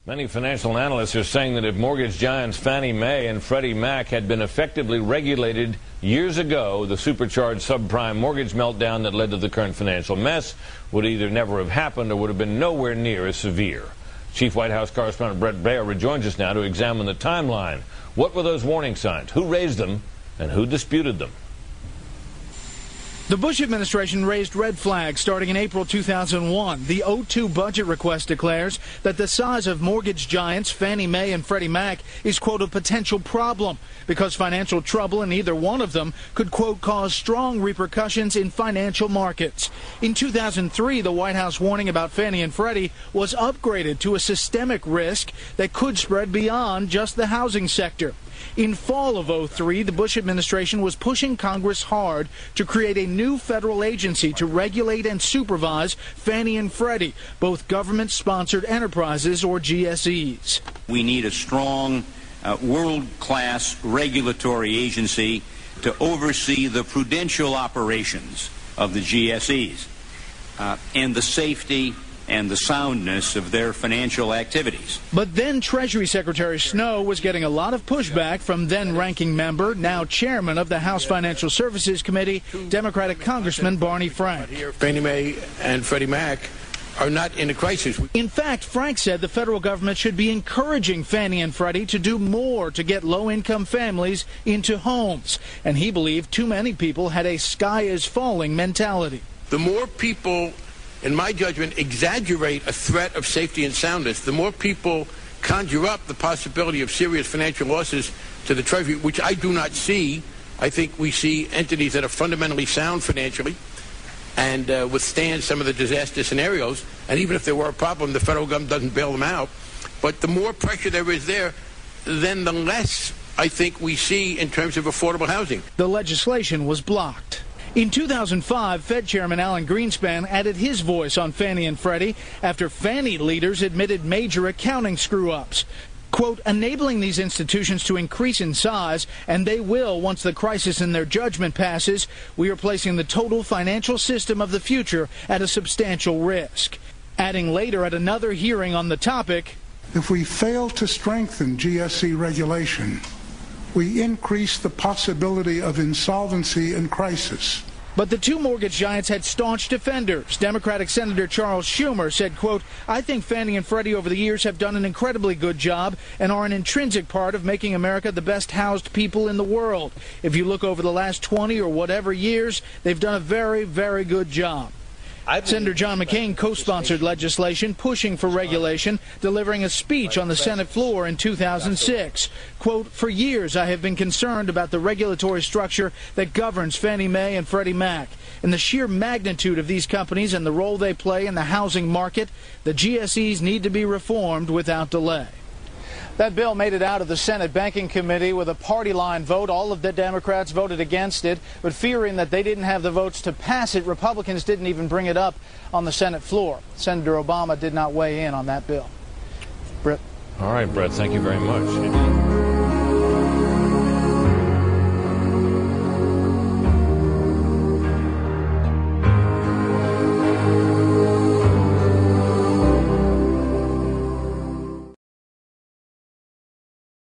Many financial analysts are saying that if mortgage giants Fannie Mae and Freddie Mac had been effectively regulated years ago, the supercharged subprime mortgage meltdown that led to the current financial mess would either never have happened or would have been nowhere near as severe. Chief White House correspondent Brett Baer rejoins us now to examine the timeline. What were those warning signs? Who raised them and who disputed them? The Bush administration raised red flags starting in April 2001. The 02 budget request declares that the size of mortgage giants Fannie Mae and Freddie Mac is, quote, a potential problem because financial trouble in either one of them could, quote, cause strong repercussions in financial markets. In 2003, the White House warning about Fannie and Freddie was upgraded to a systemic risk that could spread beyond just the housing sector. In fall of 03, the Bush administration was pushing Congress hard to create a new federal agency to regulate and supervise Fannie and Freddie, both government-sponsored enterprises or GSEs. We need a strong, world-class regulatory agency to oversee the prudential operations of the GSEs and the safety and the soundness of their financial activities. But then Treasury Secretary Snow was getting a lot of pushback from then-ranking member, now chairman of the House Financial Services Committee, Democratic Congressman Barney Frank. Fannie Mae and Freddie Mac are not in a crisis. In fact, Frank said the federal government should be encouraging Fannie and Freddie to do more to get low-income families into homes. And he believed too many people had a sky-is-falling mentality. The more people, in my judgment, exaggerate a threat of safety and soundness, the more people conjure up the possibility of serious financial losses to the Treasury, which I do not see. I think we see entities that are fundamentally sound financially and withstand some of the disaster scenarios. And even if there were a problem, the federal government doesn't bail them out. But the more pressure there is there, then the less I think we see in terms of affordable housing. The legislation was blocked. In 2005, Fed Chairman Alan Greenspan added his voice on Fannie and Freddie after Fannie leaders admitted major accounting screw-ups. Quote, enabling these institutions to increase in size, and they will once the crisis in their judgment passes, we are placing the total financial system of the future at a substantial risk. Adding later at another hearing on the topic, if we fail to strengthen GSE regulation, we increase the possibility of insolvency and crisis. But the two mortgage giants had staunch defenders. Democratic Senator Charles Schumer said, quote, I think Fannie and Freddie over the years have done an incredibly good job and are an intrinsic part of making America the best housed people in the world. If you look over the last 20 or whatever years, they've done a very, very good job. Senator John McCain co-sponsored legislation pushing for regulation, delivering a speech on the Senate floor in 2006. Quote, for years I have been concerned about the regulatory structure that governs Fannie Mae and Freddie Mac. And the sheer magnitude of these companies and the role they play in the housing market, the GSEs need to be reformed without delay. That bill made it out of the Senate Banking Committee with a party line vote. All of the Democrats voted against it, but fearing that they didn't have the votes to pass it, Republicans didn't even bring it up on the Senate floor. Senator Obama did not weigh in on that bill. Brett. All right, Brett, thank you very much.